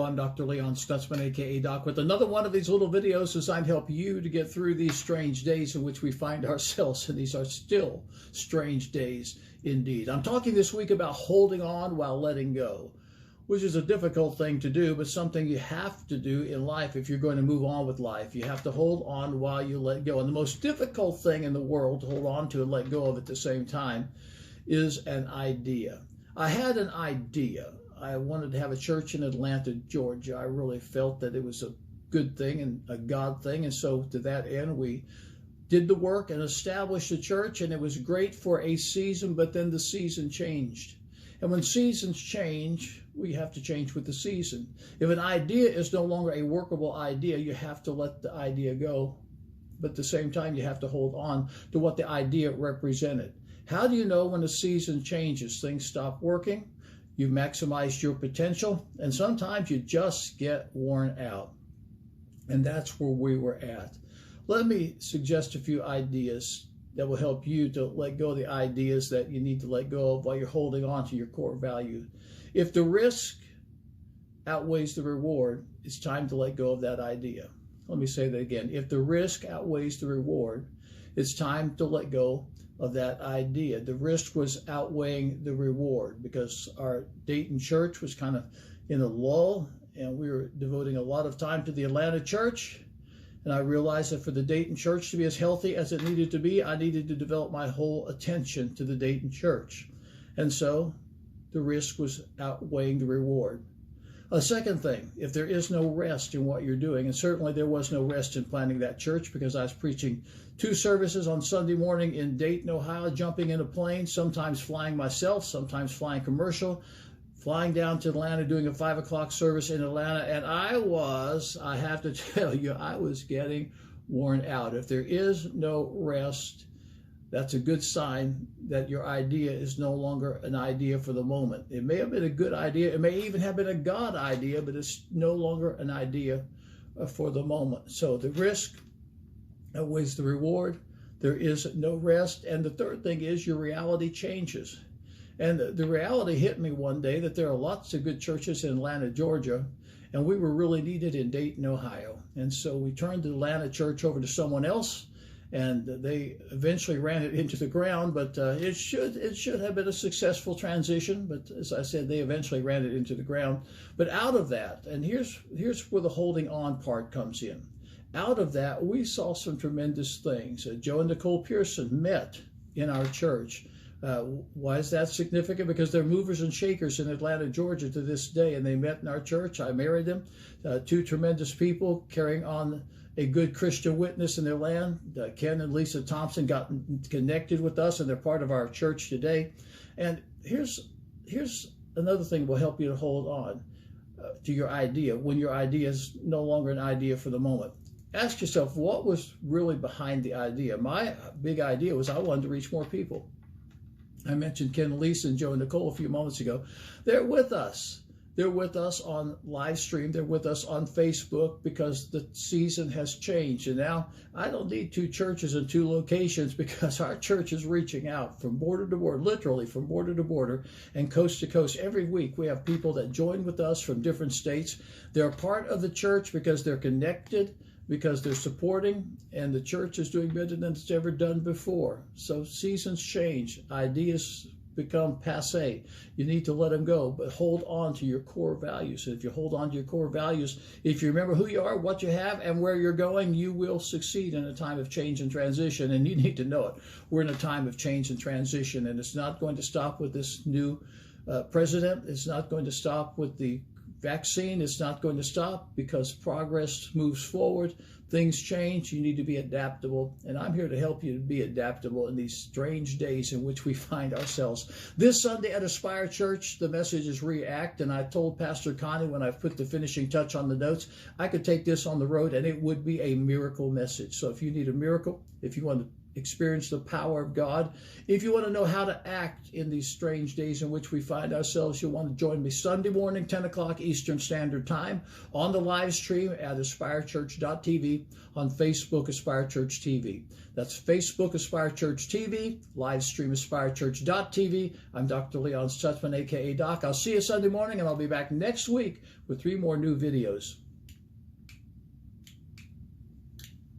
I'm Dr. Leon Stutzman, aka Doc, with another one of these little videos designed to help you to get through these strange days in which we find ourselves, and these are still strange days indeed. I'm talking this week about holding on while letting go, which is a difficult thing to do, but something you have to do in life if you're going to move on with life. You have to hold on while you let go. And the most difficult thing in the world to hold on to and let go of at the same time is an idea. I had an idea. I wanted to have a church in Atlanta, Georgia. I really felt that it was a good thing and a God thing. And so to that end, we did the work and established a church, and it was great for a season, but then the season changed. And when seasons change, we have to change with the season. If an idea is no longer a workable idea, you have to let the idea go. But at the same time, you have to hold on to what the idea represented. How do you know when the season changes? Things stop working. You've maximized your potential, and sometimes you just get worn out. And that's where we were at. Let me suggest a few ideas that will help you to let go of the ideas that you need to let go of while you're holding on to your core value. If the risk outweighs the reward, it's time to let go of that idea. Let me say that again. If the risk outweighs the reward, it's time to let go of that idea. The risk was outweighing the reward because our Dayton church was kind of in a lull, and we were devoting a lot of time to the Atlanta church. And I realized that for the Dayton church to be as healthy as it needed to be, I needed to develop my whole attention to the Dayton church. And so the risk was outweighing the reward. A second thing, if there is no rest in what you're doing, and certainly there was no rest in planning that church because I was preaching 2 services on Sunday morning in Dayton, Ohio, jumping in a plane, sometimes flying myself, sometimes flying commercial, flying down to Atlanta, doing a 5 o'clock service in Atlanta, and I have to tell you, I was getting worn out. If there is no rest, that's a good sign that your idea is no longer an idea for the moment. It may have been a good idea. It may even have been a God idea, but it's no longer an idea for the moment. So the risk outweighs the reward. There is no rest. And the third thing is your reality changes. And the reality hit me one day that there are lots of good churches in Atlanta, Georgia, and we were really needed in Dayton, Ohio. And so we turned the Atlanta church over to someone else, and they eventually ran it into the ground, but it should have been a successful transition. But as I said, they eventually ran it into the ground. But out of that, and here's where the holding on part comes in. Out of that, we saw some tremendous things. Joe and Nicole Pearson met in our church. Why is that significant? Because they're movers and shakers in Atlanta, Georgia to this day, and they met in our church. I married them. 2 tremendous people carrying on a good Christian witness in their land. Ken and Lisa Thompson got connected with us, and they're part of our church today. And here's another thing that will help you to hold on to your idea when your idea is no longer an idea for the moment. Ask yourself, what was really behind the idea? My big idea was I wanted to reach more people. I mentioned Ken, Lisa, and Joe and Nicole a few moments ago. They're with us. They're with us on live stream. They're with us on Facebook because the season has changed. And now I don't need 2 churches in 2 locations because our church is reaching out from border to border, literally from border to border and coast to coast. Every week we have people that join with us from different states. They're part of the church because they're connected, because they're supporting, and the church is doing better than it's ever done before. So seasons change, ideas become passé. You need to let them go, but hold on to your core values. And if you hold on to your core values, if you remember who you are, what you have, and where you're going, you will succeed in a time of change and transition, and you need to know it. We're in a time of change and transition, and it's not going to stop with this new president. It's not going to stop with the vaccine. It's not going to stop because progress moves forward. Things change. You need to be adaptable. And I'm here to help you to be adaptable in these strange days in which we find ourselves. This Sunday at Aspire Church, the message is React. And I told Pastor Connie when I put the finishing touch on the notes, I could take this on the road and it would be a miracle message. So if you need a miracle, if you want to experience the power of God. If you want to know how to act in these strange days in which we find ourselves, you'll want to join me Sunday morning, 10 o'clock Eastern Standard Time, on the live stream at AspireChurch.tv, on Facebook, Aspire Church TV. That's Facebook, Aspire Church TV, live stream, AspireChurch.tv. I'm Dr. Leon Sussman, a.k.a. Doc. I'll see you Sunday morning, and I'll be back next week with 3 more new videos.